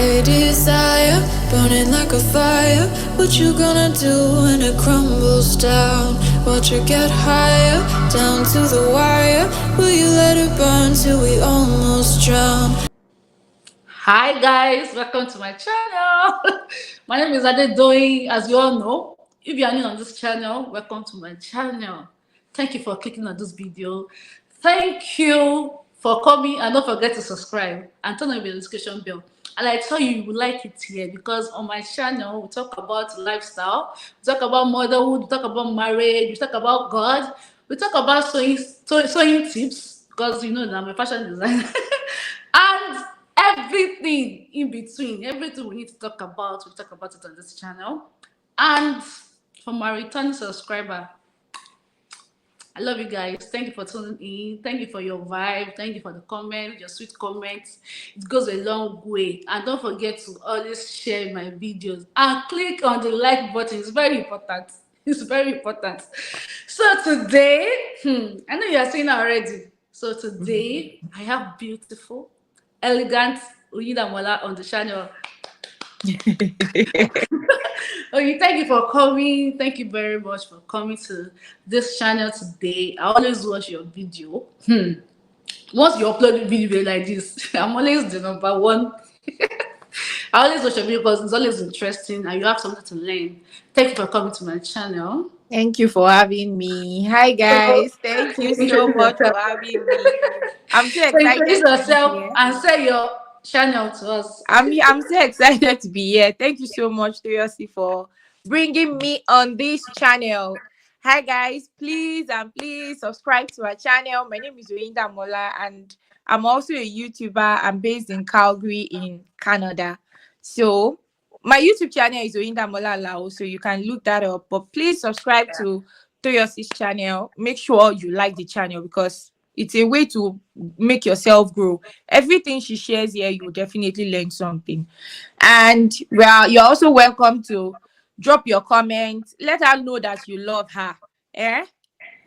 a desire, burning like a fire. What you gonna do when it crumbles down? Watch it get higher, down to the wire. Will you let it burn till we almost drown? Hi guys, welcome to my channel. My name is Adedoyin, as you all know. If you are new on this channel, welcome to my channel. Thank you for clicking on this video. Thank you for coming, and don't forget to subscribe and turn on the notification bell. And I tell you, you will like it here because on my channel we talk about lifestyle, we talk about motherhood, we talk about marriage, we talk about God, we talk about sewing tips because you know that I'm a fashion designer. And everything in between, everything we need to talk about, we talk about it on this channel. And for my returning subscriber, I love you guys. Thank you for tuning in. Thank you for your vibe. Thank you for the comments, your sweet comments. It goes a long way. And don't forget to always share my videos and click on the like button. It's very important. It's very important. So today, I know you are seeing already. So today, I have beautiful, elegant Uyidamola on the channel. Okay, thank you for coming. Thank you very much for coming to this channel today. I always watch your video. Once you upload a video like this, I'm always the number one. I always watch your video because it's always interesting and you have something to learn. Thank you for coming to my channel. Thank you for having me. Hi So, guys. Thank you so introduce much yourself. for having me. I'm so So introduce excited to be yourself here. and sell your channel to us. I'm so excited to be here. Thank you so much, Toyosi, for bringing me on this channel. Hi guys, please subscribe to our channel. My name is Oyinda Mola and I'm also a YouTuber. I'm based in Calgary in Canada. So my YouTube channel is Oyinda Mola Lao, so you can look that up. But please subscribe to Toyosi's channel. Make sure you like the channel because it's a way to make yourself grow. Everything she shares here, you will definitely learn something. And well, you're also welcome to drop your comments. Let her know that you love her. Eh?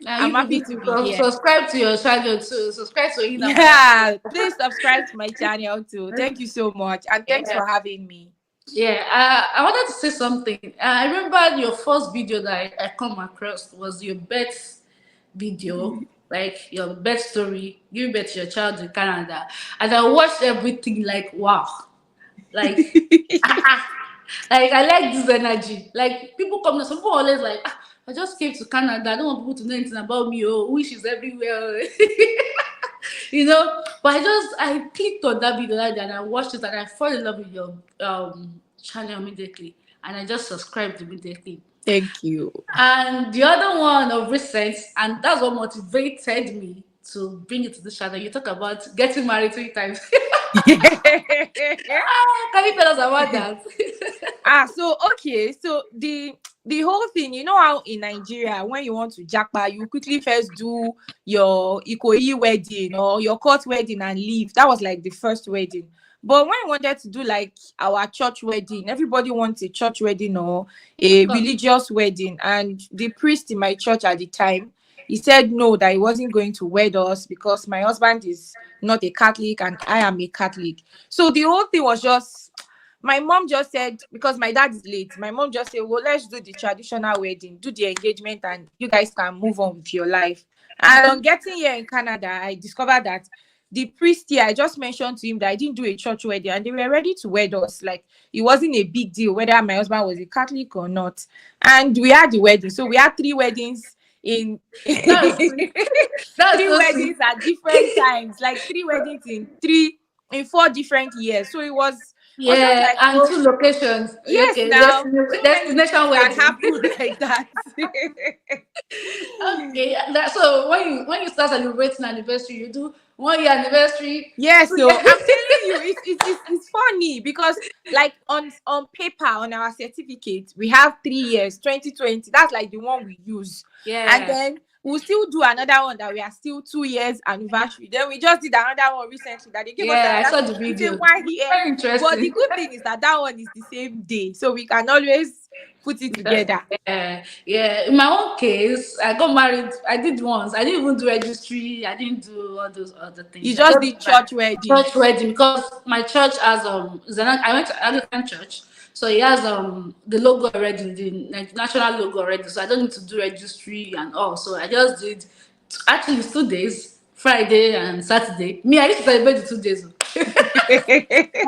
Now I'm you happy people to be here. subscribe to your channel too. Subscribe to Inamola. Yeah, please subscribe to my channel too. Thank you so much. And thanks Yeah. for having me. Yeah, I wanted to say something. I remember your first video that I come across was your birth video, like your birth story, giving birth to your child in Canada. And I watched everything like, wow. Like, like I like this energy. Like people come, some people always like, I just came to Canada. I don't want people to know anything about me. Oh, wish is everywhere. But I clicked on that video that day and I watched it and I fell in love with your channel immediately and I just subscribed immediately. Thank you. And the other one of recent, and that's what motivated me to bring it to this channel. You talk about getting married 3 times. Can you tell us about that? So okay, so the whole thing, you know how in Nigeria when you want to japa, you quickly first do your Ikoyi wedding or your court wedding and leave. That was like the first wedding. But when I wanted to do like our church wedding, everybody wants a church wedding or a religious wedding. And the priest in my church at the time, he said no, that he wasn't going to wed us because my husband is not a Catholic and I am a Catholic. So the whole thing was just, my mom just said, because my dad is late, my mom just said, well, let's do the traditional wedding, do the engagement, and you guys can move on with your life. And on getting here in Canada, I discovered that the priest here, I just mentioned to him that I didn't do a church wedding and they were ready to wed us. Like, it wasn't a big deal whether my husband was a Catholic or not. And we had the wedding. So we had 3 weddings in That's 3 so weddings at different times, like 3 weddings in 4 different years. So it was just yeah, like, and oh, 2 locations. yes, Okay, now so many destination things can wedding. happen like that. Okay, so when you start celebrating anniversary, you do 1 year anniversary. Yes, 2 so years. I'm telling you, it's funny because like on paper on our certificate we have 3 years, 2020. That's like the one we use. Yeah. And then we'll still do another one that we are still 2 years anniversary. Then we just did another one recently that they gave us Yeah, I another saw the it's a video. 1 year. Very But the interesting. good thing is that one is the same day, so we can always put it together. Yeah. In my own case, I got married. I did once. I didn't even do registry. I didn't do all those other You things. I just just did did my church wedding. church wedding because my church has I went to Anglican church, so it has the logo already, the national logo already. So I don't need to do registry and all. So I just did. Actually, it's 2 days. Friday and Saturday. Me, I used to celebrate the 2 days. My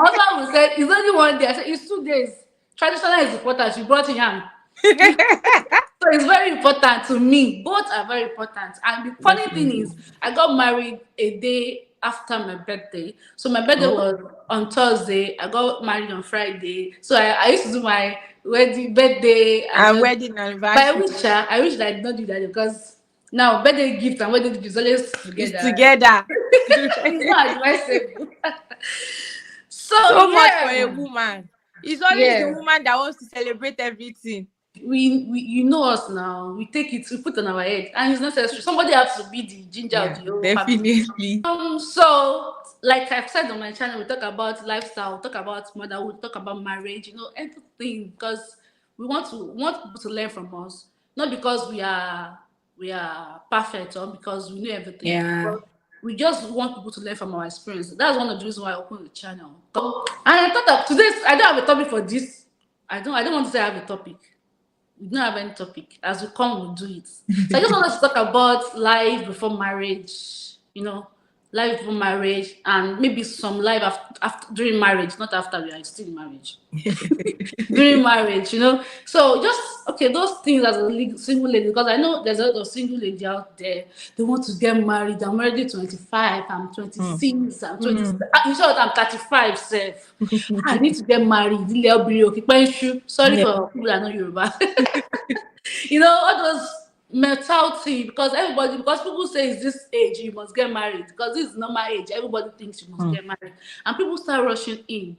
husband will say, it's only one day. I said, it's 2 days. Traditional is important. She brought yam. So it's very important to me. Both are very important. And the funny thing Definitely. is, I got married a day after my birthday. So my birthday Oh, was on Thursday. I got married on Friday. So I used to do my wedding, birthday, and and then. wedding But anniversary. I wish that I did not do that because now birthday gift and wedding gift is always It's together. together. It's not advisable. So So much for a yeah, woman. It's always the yeah. woman that wants to celebrate everything. We you know us now. We take it, we put on our head, and it's necessary. Somebody has to be the ginger of Yeah, the whole family. definitely. So like I've said on my channel, we talk about lifestyle, we talk about motherhood, we talk about marriage, everything because we want people to learn from us, not because we are perfect or because we know everything, Yeah. but we just want people to learn from our experience. That's one of the reasons why I opened the channel. And I thought that today I don't have a topic for this. I don't want to say I have a topic. We don't have any topic. As we come, we'll do it. So I just want us to talk about life before marriage, life before marriage, and maybe some life after during marriage, not after we are still in marriage. During marriage, So just okay, those things as a single lady, because I know there's a lot of single lady out there. They want to get married. I'm already 25. I'm Mm. 26. I'm 20. Mm. In short, I'm 35. Self. I need to get married. Sorry Yeah. for people that know Yoruba. All those mentality because people say it's this age you must get married because this is normal age. Everybody thinks you must Mm. get married, and people start rushing in.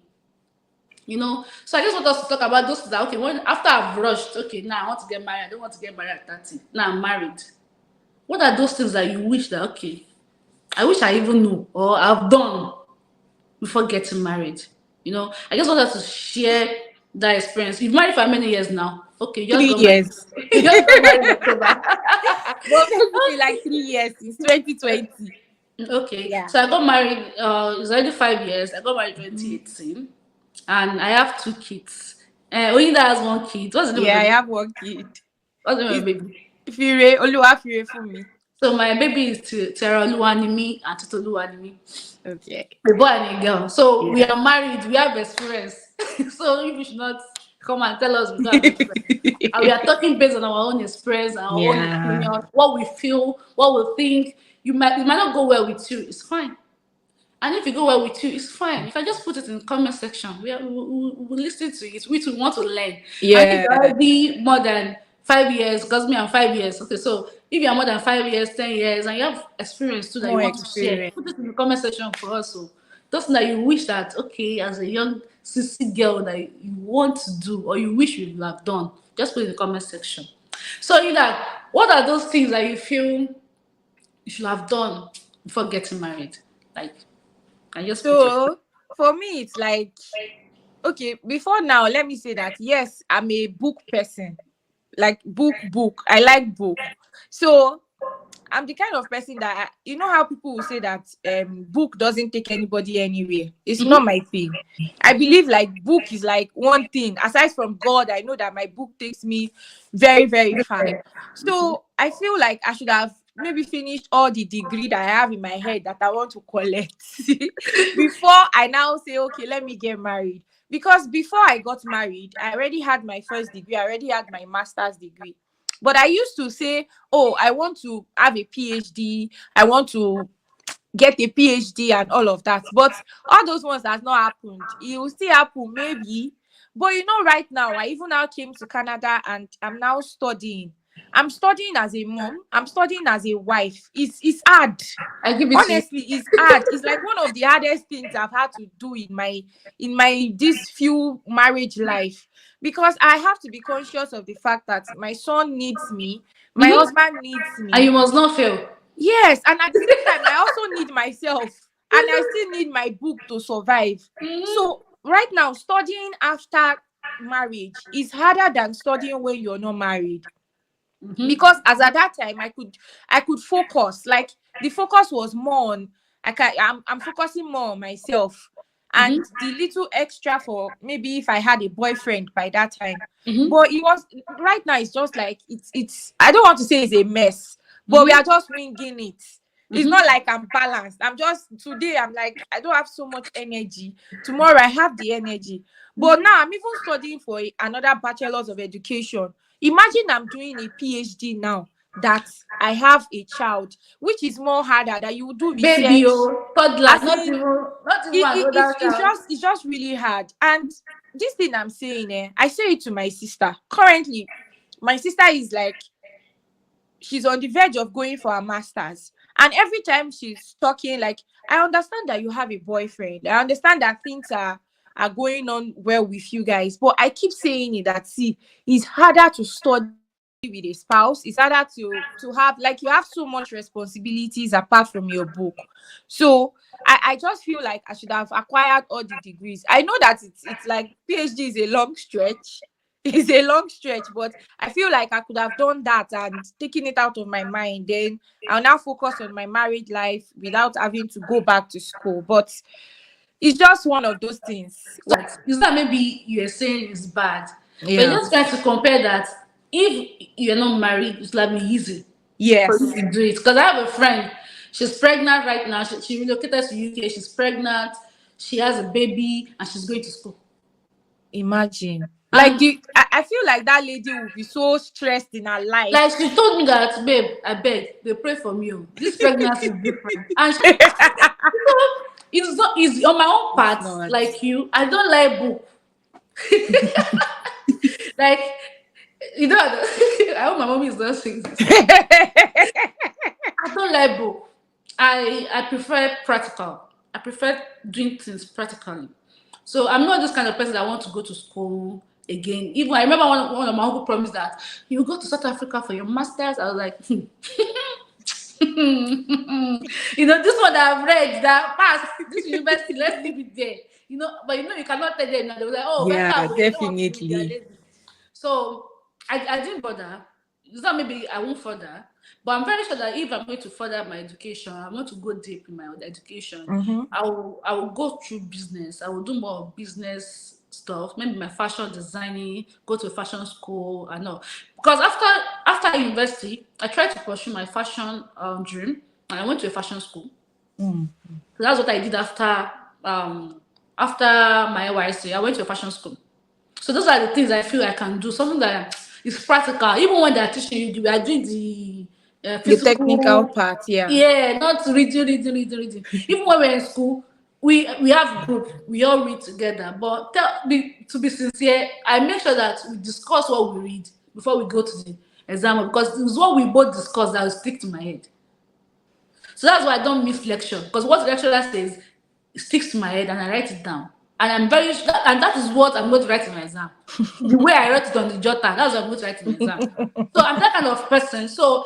So I just want us to talk about those things that okay, when after I've rushed, okay, now I want to get married. I don't want to get married at 30. Now I'm married. What are those things that you wish that okay, I wish I even knew or I've done before getting married? I just want us to share that experience. You've married for how many years now? Okay, you just Three got married. years. You just got married in October. But basically like 3 years since 2020. Okay, Yeah. so I got married. It's already 5 years. I got married in Mhm. 2018, and I have two kids. Oyinda has one kid. What's the name of Yeah, I the baby? have one kid. What's the name of It's the baby? Fire, Oluwa Fire for me. So my baby is Tera Oluwanimi and Tito Oluwanimi, Okay. a boy and a girl. So we Yeah. are married. We have experience. So if you should not come and tell us we don't have experience. And we are talking based on our own experience, our own Yeah. opinion, what we feel, what we think. It might not go well with you. It's fine. And if it go well with you, it's fine. You can just put it in the comment section. We will listen to it. We too want to learn. And if you're Yeah. already more than 5 years, because me I'm 5 years. Okay, so if you're more than 5 years, 10 years, and you have experience too that you More want to share, experience. put it in the comment section for us. So those things that you wish that okay, as a young sissy girl that you want to do or you wish you would have done, just put it in the comment section. So what are those things that you feel you should have done before getting married? Like I just put your. So for me, it's like, okay, before now, let me say that yes, I'm a book person. Like book. I like book. So I'm the kind of person that you know how people will say that book doesn't take anybody anywhere. It's not Mhm. my thing. I believe like book is like one thing. Aside from God, I know that my book takes me very, very far. So I feel like I should have maybe finished all the degree that I have in my head that I want to collect before I now say, okay, let me get married. Because before I got married, I already had my first degree, I already had my master's degree. But I used to say, oh, I want to have a PhD, I want to get a PhD and all of that. But all those ones has not happened. It will still happen, maybe. But right now, I even now came to Canada and I'm now studying. I'm studying as a mom, I'm studying as a wife. It's hard. I give it to you. Honestly, it's hard. It's like one of the hardest things I've had to do in my this few marriage life, because I have to be conscious of the fact that my son needs me, my Mhm. husband needs And you me. must not fail. Yes, and at the same time, I also need myself, and I still need my book to survive. Mhm. So right now, studying after marriage is harder than studying when you're not married. Mm-hmm. Because as at that time I could focus, like the focus was more on, I'm focusing more on myself, Mm-hmm. and the little extra for maybe if I had a boyfriend by that time. Mm-hmm. But it was, right now it's just like it's I don't want to say it's a mess, but we Mm-hmm. are just winging it. It's Mm-hmm. not like I'm balanced. I'm just, today I'm like, I don't have so much energy, tomorrow I have the energy. But now I'm even studying for another bachelor's of education. Imagine I'm doing a PhD now that I have a child, which is more harder, that you do Baby, research. oh, toddler, As not in, even, not even an older child. it's just really hard. And this thing I'm saying, I say it to my sister. Currently, my sister is like, she's on the verge of going for a master's. And every time she's talking, like, I understand that you have a boyfriend. I understand that things are going on well with you guys. But I keep saying it that, see, it's harder to study with a spouse. It's harder to have, like, you have so much responsibilities apart from your book. So I just feel like I should have acquired all the degrees. I know that it's like PhD is a long stretch. It's a long stretch, but I feel like I could have done that and taken it out of my mind. Then I'll now focus on my married life without having to go back to school. But it's just one of those things. That is that maybe you're saying is bad, but Yeah. you're just trying to compare that. If you're not married, it's like be easy for you Yes. to do it. Because I have a friend, she's pregnant right now. She relocated to UK. She's pregnant. She has a baby, and she's going to school. Imagine. Like, And I feel like that lady will be so stressed in her life. like she told me that, babe, I beg, they pray for me. Oh. This pregnancy is different, and it's not easy on my own It's part. not. Like you, I don't like book. Like you know, I hope my mommy is not saying this. I don't like book. I prefer practical. I prefer doing things practically. So I'm not this kind of person that want to go to school again. Even I remember one of my uncle promised that you go to South Africa for your masters. I was like, you know, this one that I've read that passed this university, let's leave it there. You know, but you know you cannot tell them now. They were like, oh, better Yeah, they don't want to leave, they are definitely. lazy. So I didn't bother. It's not maybe I won't further, but I'm very sure that if I'm going to further my education, I want to go deep in my education. Mm-hmm. I will go through business. I will do more of business stuff. Maybe my fashion designing, go to a fashion school. I know because after university, I tried to pursue my fashion dream, and I went to a fashion school. Mm. So that's what I did after my NYC. I went to a fashion school. So those are the things I feel I can do. Something that is practical. Even when they're teaching you, we are doing the The technical physical. part, yeah. Yeah, not reading. Even when we're in school, we have group. We all read together. But to be sincere, I make sure that we discuss what we read before we go to the exam because it's what we both discuss that will stick to my head. So that's why I don't miss lecture because what the lecturer says sticks to my head and I write it down. And I'm very sure, and that is what I'm going to write in my exam. The way I wrote it on the jotter, that's what I'm going to write in my exam. So I'm that kind of person. So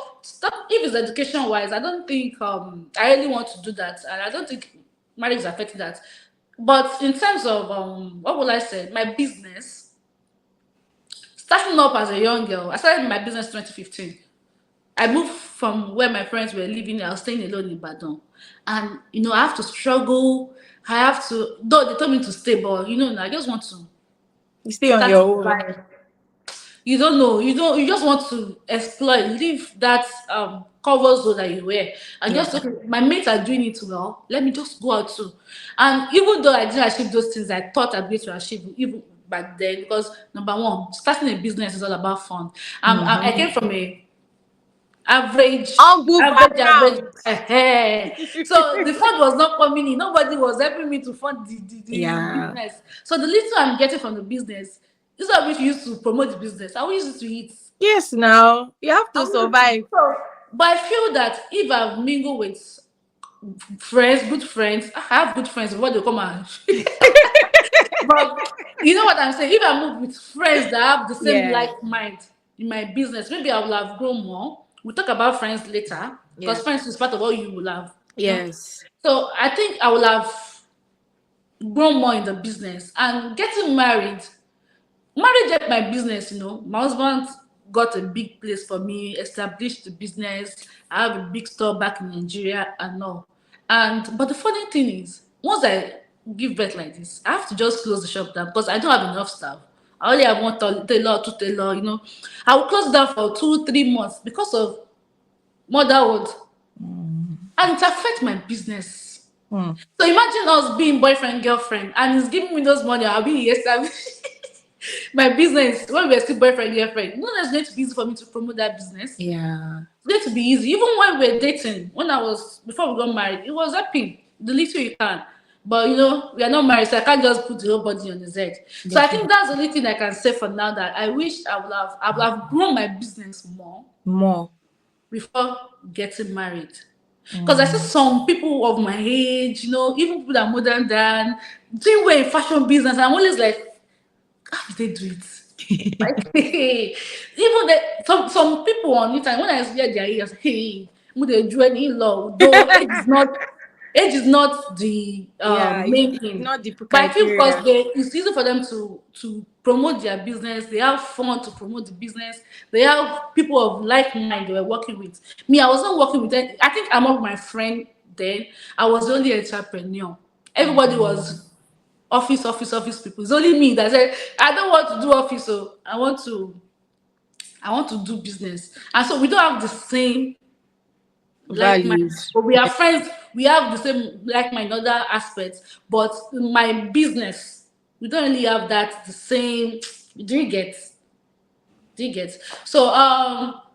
if it's education wise, I don't think I really want to do that, and I don't think marriage is affecting that. But in terms of what will I say, my business, starting up as a young girl, I started my business 2015. I moved from where my friends were living. I was staying alone in Badon, and you know I have to struggle. I have to. Though they told me to stay, but you know I just want to You stay on start your own. life. You don't know. You don't. You just want to explore, leave that cover zone that you wear, and Yeah. just okay. My mates are doing it well. Let me just go out too. And even though I didn't achieve those things, I thought I'd be able to achieve even back then because number one, starting a business is all about fun. I Mm-hmm. came from a average, Humble average. background. So the fund was not coming in. Nobody was helping me to fund the Yeah. business. So the little I'm getting from the business, instead of which used to promote the business, I will use it to eat. Yes, now you have I to will use it to, survive. so, but I feel that if I've mingled with friends, good friends, I have good friends before they come and but you know what I'm saying? If I move with friends that have the same Yeah. like mind in my business, maybe I will have grown more. We'll talk about friends later because Yeah. friends is part of what you will have, you know. Yes. So I think I will have grown more in the business and getting married. marriage helped my business. My husband got a big place for me, established the business. I have a big store back in Nigeria and all. But the funny thing is, once I give birth like this, I have to just close the shop down because I don't have enough staff. I only have one tailor, two tailor. I will close down for 2-3 months because of motherhood, and it affects my business. So imagine us being boyfriend, girlfriend, and he's giving me those money. I'll be established my business when we're still boyfriend, girlfriend. No, it's going to be easy for me to promote that business. Yeah. It's going to be easy. Even when we're dating, before we got married, it was happy. The little you can. But we are not married, so I can't just put the whole body on his head. So I think that's the only thing I can say for now, that I wish I would have grown my business More. before getting married. Because I see some people of my age, even people that are modern than, doing well in fashion business. And I'm always like, how do they do it? Like, even some people on it, and when I hear their age, I say, hey, would they do any law? Though age is not the Yeah, main it's thing. not the But I feel because criteria. it's easy for them to promote their business. They have fun to promote the business. They have people of like mind they were working with. Me, I was not working with them. I think among my friend then, I was the only entrepreneur. Everybody was office people. It's only me that said, I don't want to do office, so I want to do business. And so we don't have the same like mind, Values. but we are friends. We have the same like mind in other aspects, but in my business, we don't really have that the same. Do you get? So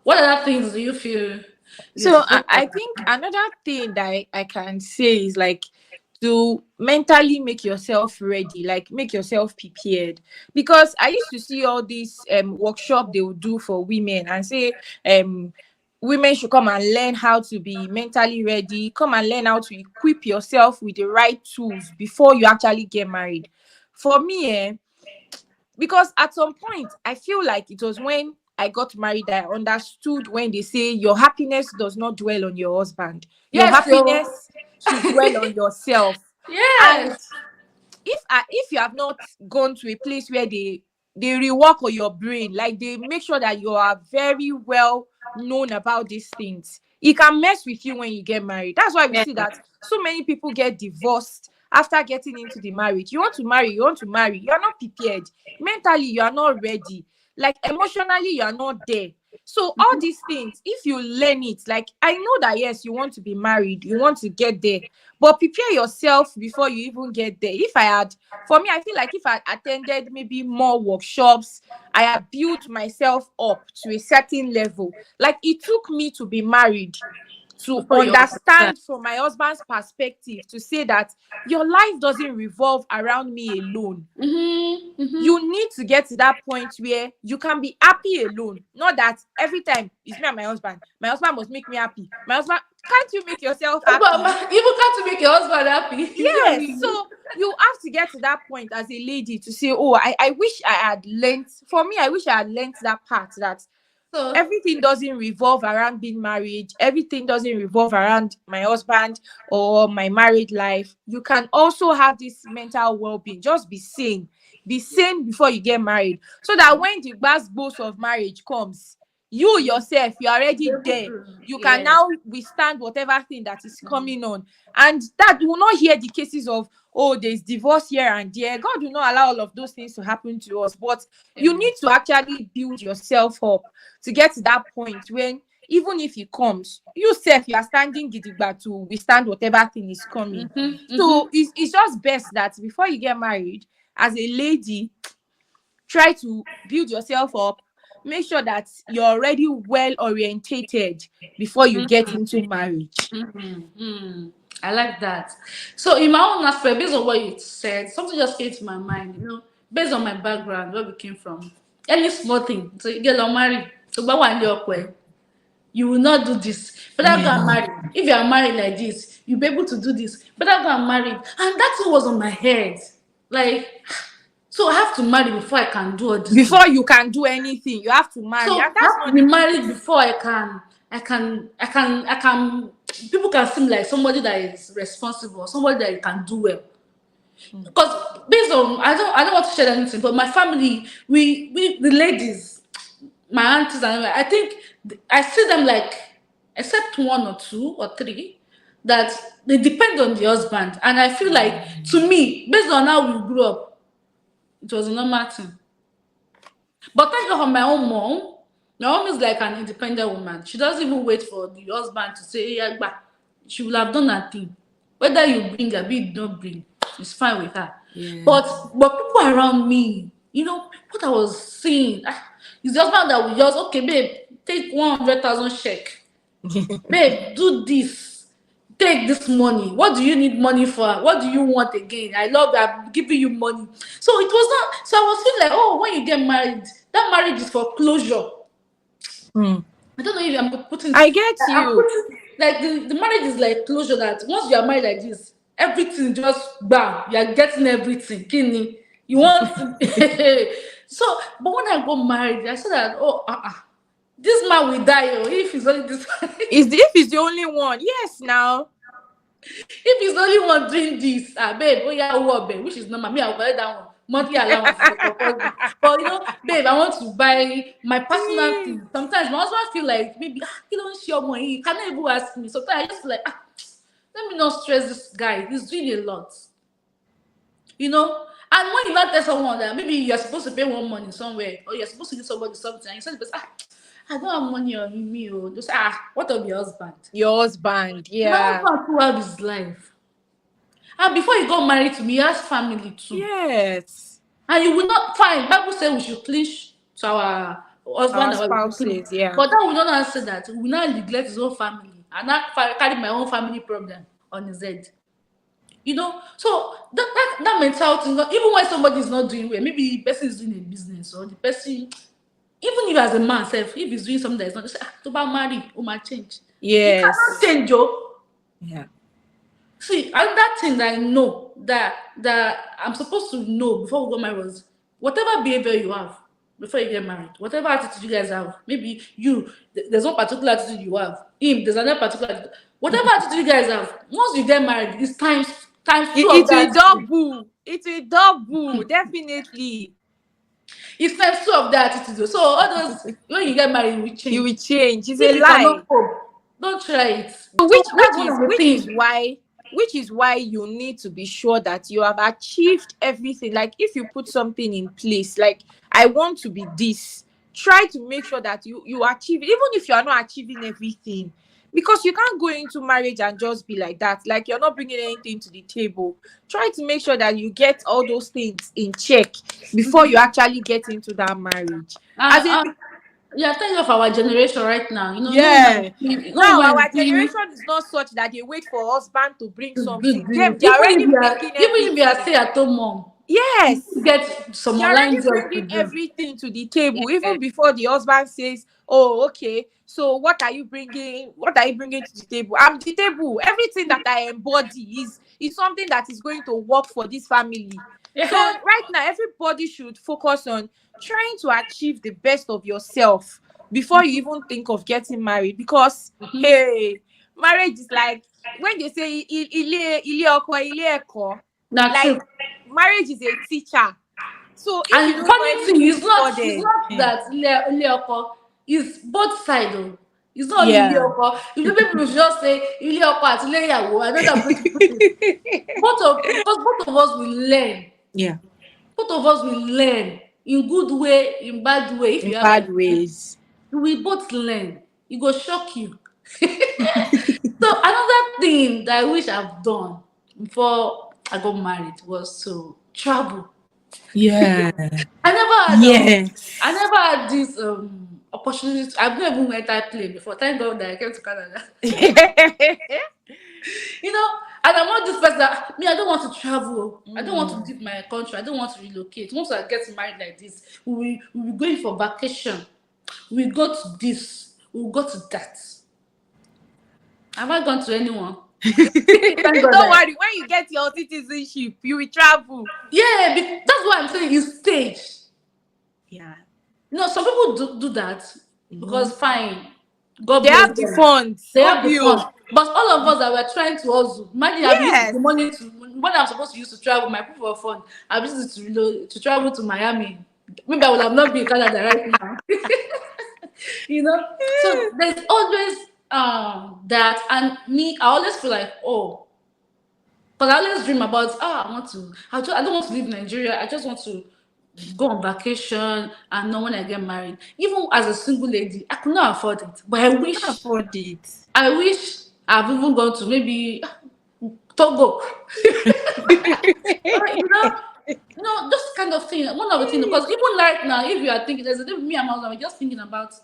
what other things do you feel you So I, think I think another thing that I can say is like to mentally make yourself ready, like make yourself prepared. Because I used to see all these workshop they would do for women and say women should come and learn how to be mentally ready, come and learn how to equip yourself with the right tools before you actually get married. For me, because at some point I feel like it was when I got married that I understood when they say your happiness does not dwell on your husband, your yes, so happiness should dwell on yourself. And yes. if you have not gone to a place where they rework on your brain, like they make sure that you are very well known about these things, it can mess with you when you get married. That's why we Yeah. see that so many people get divorced after getting into the marriage. You want to marry, you are not prepared. Mentally, you are not ready. Like emotionally, you are not there. So all these things, if you learn it, like I know that yes, you want to be married, you want to get there, but prepare yourself before you even get there. For me, I feel like if I attended maybe more workshops, I had built myself up to a certain level. Like it took me to be married to Before you understand. understand from my husband's perspective to say that your life doesn't revolve around me alone. You need to get to that point where you can be happy alone. Not that every time it's me and my husband. My husband must make me happy. My husband, can't you make yourself happy? But you can't make your husband happy. Is it Yes. only you? So you have to get to that point as a lady to say, oh, I wish I had learned. For me, I wish I had learned that part that So everything doesn't revolve around being married. Everything doesn't revolve around my husband or my married life. You can also have this mental well-being. Just be sane. Be sane before you get married. So that when the gbas of marriage comes, you yourself, you're already able there. to, You can yes. now withstand whatever thing that is coming on. And that will not hear the cases of, oh, there's divorce here and there. God will not allow all of those things to happen to us. But you Amen. need to actually build yourself up to get to that point when even if it comes, you self you are standing gidigba to withstand whatever thing is coming. So it's just best that before you get married, as a lady, try to build yourself up. Make sure that you're already well orientated before you get into marriage. I like that. So in my own aspect, based on what you said, something just came to my mind, based on my background, where we came from. Any small thing. So you get married. So but one day, you will not do this. Better go and Yeah. marry. If you are married like this, you'll be able to do this. Better go and marry. And that thing was on my head. Like, so I have to marry before I can do all this thing. Before you can do anything, you have to marry, So and I that's have to not be the married case. before I can people can seem like somebody that is responsible, somebody that can do well. Because based on I don't want to share anything, but my family, we the ladies, my aunties and I think I see them like, except one or two or three, that they depend on the husband, and I feel like, to me, based on how we grew up, it was a normal thing. But thank God for my own mom. My mom is like an independent woman. She doesn't even wait for the husband to say, yeah, but she will have done her thing. Whether you bring a bit, don't bring, it's fine with her. Yeah. But people around me, what I was seeing, is the husband that will just, okay, babe, take 100,000 check. Babe, do this. Take this money. What do you need money for? What do you want again? I love that. I'm giving you money. So it was not. So I was feeling like, oh, when you get married, that marriage is for closure. I don't know if I'm putting. I get I'm you. putting, like the marriage is like closure. That once you are married like this, everything just bam. You are getting everything. Kidney. You want. So, but when I got married, I said that, oh, this man will die. Oh, if he's only this. If it's the only one, yes. Now, If he's the only one doing this, babe, oh yeah, oh, babe, which is normal. Me, I'll collect that one. Monthly allowance for proposal. But babe, I want to buy my personal thing. Sometimes my husband feel like, maybe he don't share money. He cannot even ask me. Sometimes I just feel like, let me not stress this guy. He's doing a lot. And when you not tell someone that maybe you're supposed to pay one money somewhere, or you're supposed to give somebody something, and you say, I don't have money on me. Just what of your husband? your husband, My yeah, husband who have his life. And before you got married to me, he has family too. yes, And you will not find. Bible says we should cling to our husband our and wife. spouses, yeah, But that will not answer that. We will not neglect his own family and not carry my own family problem on his head. So that mentality, even when somebody is not doing well, maybe the person is doing a business, or the person, even if as a man self, if he's doing something that is not, just say, to marry, might change. He yes, cannot change, Joe. yeah, See, and that thing that I know that I'm supposed to know before we got married was, whatever behavior you have before you get married, whatever attitude you guys have, maybe there's one particular attitude you have, him, there's another particular attitude. Whatever attitude you guys have, once you get married, it's times two of it will that attitude. double. It will double, definitely. It's times two of that attitude. So all those, when you get married, you will You change. will change. It's If a you cannot lie. cope, don't try it. So So that's one of the which things. is why you need to be sure that you have achieved everything. Like, if you put something in place, like, I want to be this, try to make sure that you achieve it, even if you are not achieving everything, because you can't go into marriage and just be like that, like you're not bringing anything to the table. Try to make sure that you get all those things in check before you actually get into that marriage. As in, Yeah, think of our generation right now. yeah. No Now woman our generation is not such that they wait for husband to bring to do something. this. Them, they are already bringing Even if you are everything. stay-at-home mom, Yes, you get some they're already online job to bringing do. everything to the table, Yeah. even before the husband says, "Oh, okay. So what are you bringing? What are you bringing to the table?" I'm the table. Everything that I embody is something that is going to work for this family. So Yeah. right now, everybody should focus on trying to achieve the best of yourself before you even think of getting married. Because hey, marriage is like when they say ile oko ile eko, That's like true. marriage is a teacher. So if you And don't know funny thing, anything before it's then, not that Ile-Oko is both sides. It's not only yeah. Ile-Oko. If the people should just say Ile-Oko àti Ile-Ìyàwó, I know that I'm going to put it. Because both of us will learn. Yeah, Both of us will learn in good way, in bad way. If in you have bad like, ways. we both learn. It go shock you. So another thing that I wish I've done before I got married was to travel. Yeah. I never had I Yes. never had this opportunity. I've never even went that plane before. Thank God that I came to Canada. you know, and I'm not this person that me, I don't want to travel. I don't want to leave my country. I don't want to relocate. Once I get married like this, we be going for vacation. We go to this, we go to that. Have I gone to anyone? Thank God Don't that. worry, when you get your citizenship, you will travel. Yeah, that's what I'm saying. Is stage. Yeah. Some people do that because fine. God They bless have the them. funds. They have the Obio. fun. But all of us that were trying to hustle, imagine I've used Yes. the money to when I'm supposed to use to travel, my proof of fund, I've used it to to travel to Miami. Maybe I would have not been in Canada right now. you know. So there's always that, and me, I always feel like, oh, because I always dream about, I want to, I don't want to leave Nigeria. I just want to go on vacation and know when I get married. Even as a single lady, I could not afford it. But Can't afford it. I wish I've even gone to maybe Togo. Or, those kind of thing. One of the things, because even right now, if you are thinking, there's a day me and my husband, we're just thinking about,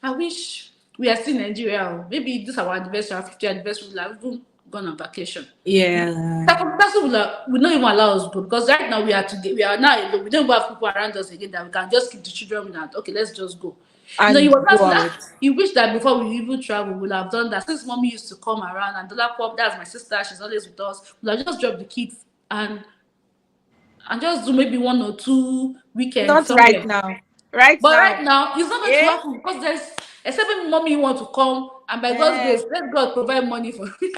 I wish we are still in Nigeria. Maybe this is our anniversary, our 50th anniversary, we'll have even gone on vacation. Yeah. Circumstances will not even allow us to go, because right now we are now alone. We don't even have people around us again that we can just keep the children with that. Okay, let's just go. You And were not go saying, out. you wish that before we even travel, we'll have done that. Since mommy used to come around and Dollar Pop, that's my sister, she's always with us. We'll have just dropped the kids and just do maybe 1 or 2 weekends Not right somewhere. now. Right But now. right now, it's not going to Yeah. happen because except when mommy want to come, and by God's Eh. grace, let God provide money for you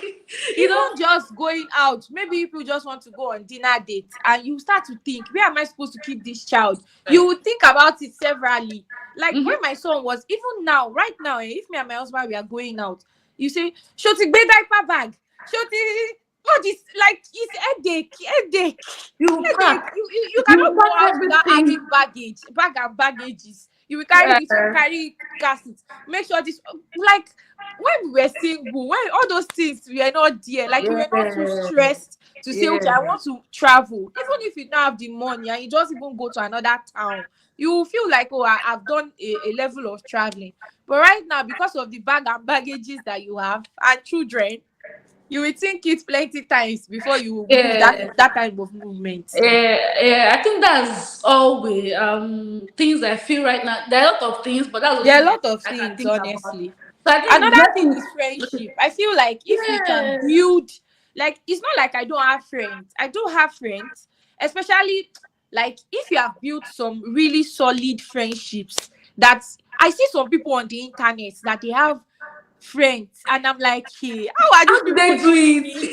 know. Even just going out, maybe if you just want to go on dinner dates and you start to think, where am I supposed to keep this child? You would think about it severally. Like when my son was, even now, right now, if me and my husband we are going out, you say, Shoti, be diaper bag. Shoti, all this, like, it's headache. You Headache. pack, You cannot you go pack out without everything. having bag and baggages. You will carry this one, Yeah, carry gases. Make sure this, like, when we were single, when all those things we were not there, like we were not too yeah, stressed to say, okay, I yeah, want to travel. Even if you don't have the money and you just even go to another town, you will feel like, oh, I've done a level of traveling. But right now, because of the bag and baggages that you have and children, you will think it plenty times before you move yeah. that type of movement. Yeah, I think that's all the things I feel right now. There are a lot of things, but that's the There are thing a lot of I can things, think about. honestly. So I think Another thing getting is friendship. I feel like if you can yeah, build, like, it's not like I don't have friends. I do have friends, especially like if you have built some really solid friendships. That I see some people on the internet that they have friends, and I'm like, hey, how are these how do people they do doing it?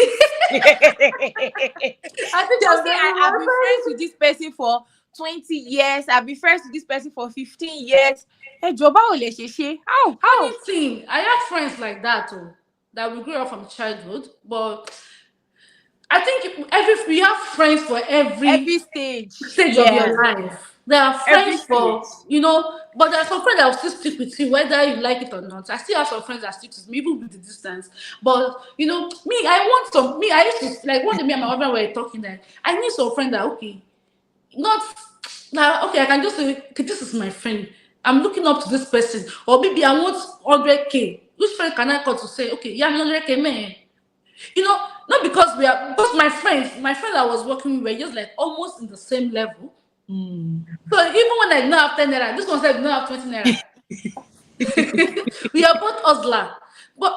it? I think They'll I'm say, very I've been friends with this person for 20 years. I've been friends with this person for 15 years. Hey, Joba Olesheshe. How? funny How? thing. I have friends like that too, that we grew up from childhood, but I think we have friends for Every every stage. stage of Yeah. your life. There are Every friends stage. but there are some friends that will still stick with you, whether you like it or not. I still have some friends that stick with me, even with the distance. But I used to like one day me and my husband were talking that I need some friend that okay, not like okay, I can just say, okay, this is my friend. I'm looking up to this person, or maybe I want 100K. Which friend can I call to say, okay, yeah, 100K, man? Not because because my friends I was working with were just like almost in the same level. Mm. So even when I did not have 10 naira, this one said I did not have 20 naira. We are both hustler. But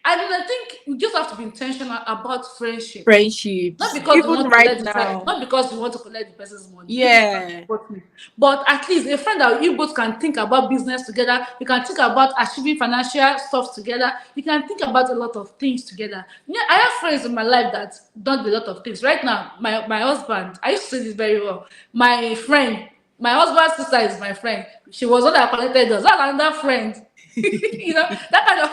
I think we just have to be intentional about friendship. Not Friendships. because we Even want to right collect now. not because we want to collect the person's money. If it's not Yeah. support me. But at least a friend that you both can think about business together. You can think about achieving financial stuff together. You can think about a lot of things together. Yeah, I have friends in my life that done a lot of things. Right now, my husband, I used to say this very well. My friend, my husband's sister is my friend. She was one that collected us. That's another friend. That kind of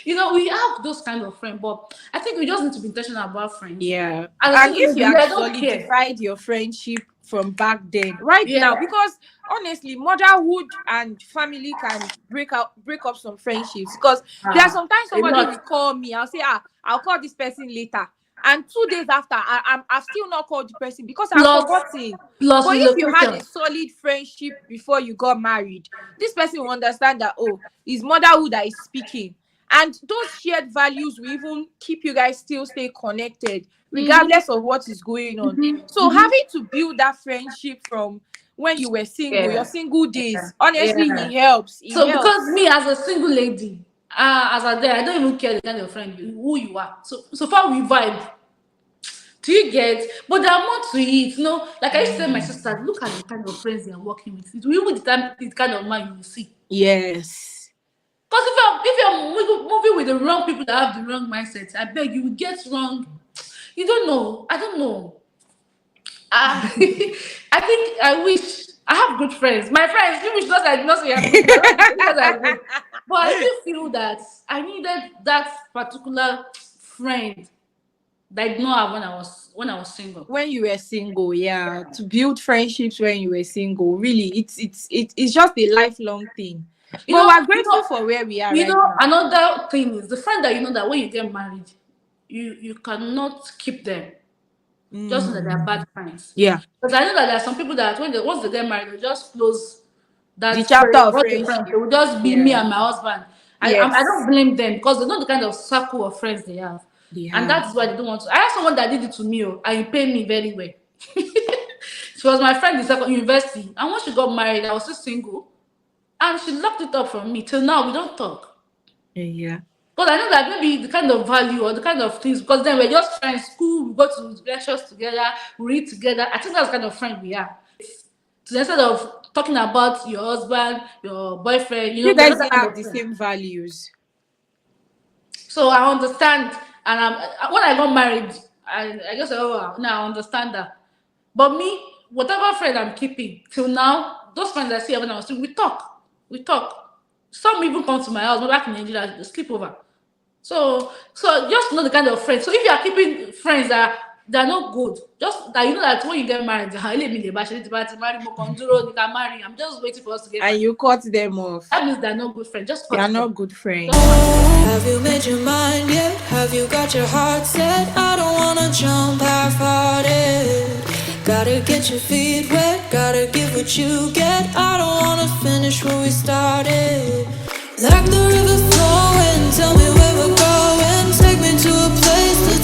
we have those kind of friends, but I think we just need to be intentional about friends. Yeah. As a And single if lady, you me, had I don't care. solidified your friendship from back then, right Yeah, now, because honestly, motherhood and family can break up some friendships. Because there are sometimes a somebody will lot. call me, I'll say, I'll call this person later. And 2 days after, I've still not called the person because I've Plus, forgotten. plus But if you had relocation. a solid friendship before you got married, this person will understand that, oh, it's motherhood that is speaking. And those shared values will even keep you guys still stay connected, Mm-hmm, regardless of what is going on. mm-hmm, So mm-hmm. having to build that friendship from when you were single, your Yeah, single yeah, days, honestly, yeah. it helps. It So because helps. me as a single lady, as a day, I don't even care the kind of friend who you are. So far we vibe. Do you get? But there are more to it. Like I used to tell my sisters, look at the kind of friends they are working with. It will even determine the kind of man you will see. Yes. Because if you're moving with the wrong people that have the wrong mindset, I beg you will get wrong. You don't know. I don't know. I I think I wish I have good friends. My friends, you wish not I did not say you're good. I don't because I good. But I still feel that I needed that particular friend that I did not have when I was single. When you were single, yeah, to build friendships when you were single, really, it's just a lifelong thing. You But know, we're you grateful know, for where we are you right know, now. another thing is the friend that you know that when you get married, you cannot keep them. Just know that they're bad friends. Yeah, Because I know that there are some people that once they get married, they just close the that chapter friend, of what the friends. They friendship. will just be me Yeah, and my husband. I don't yes, blame them because they know the kind of circle of friends they have. they And have. that's why they don't want to. I have someone that did it to me, and he paid me very well. She was my friend in second university. And when she got married, I was still single. And she locked it up from me. Till now, we don't talk. Yeah. Because I know that maybe the kind of value or the kind of things, because then we're just friends, school, we go to lectures together, we read together. I think that's the kind of friend we are. So instead of talking about your husband, your boyfriend, You we're not guys that didn't kind have of the friend. same values. So I understand. And when I got married, I just said, oh, wow, now I understand that. But me, whatever friend I'm keeping till now, those friends I see when I was still, we talk. We talk. Some even come to my house, but back in Nigeria, they sleep over. So just know the kind of friends. So if you are keeping friends that are not good, just that you know that when you get married, marry, you can marry. I'm just waiting for us to get And married. you cut them off. That means they're not good friends. Just They are cut them. not good friends. Just cut them. Have you made your mind yet? Have you got your heart set? I don't wanna jump half-hearted. Gotta get your feet wet, gotta give what you get. I don't wanna finish where we started. Like the river flowing, tell me where we're going. Take me to a place that's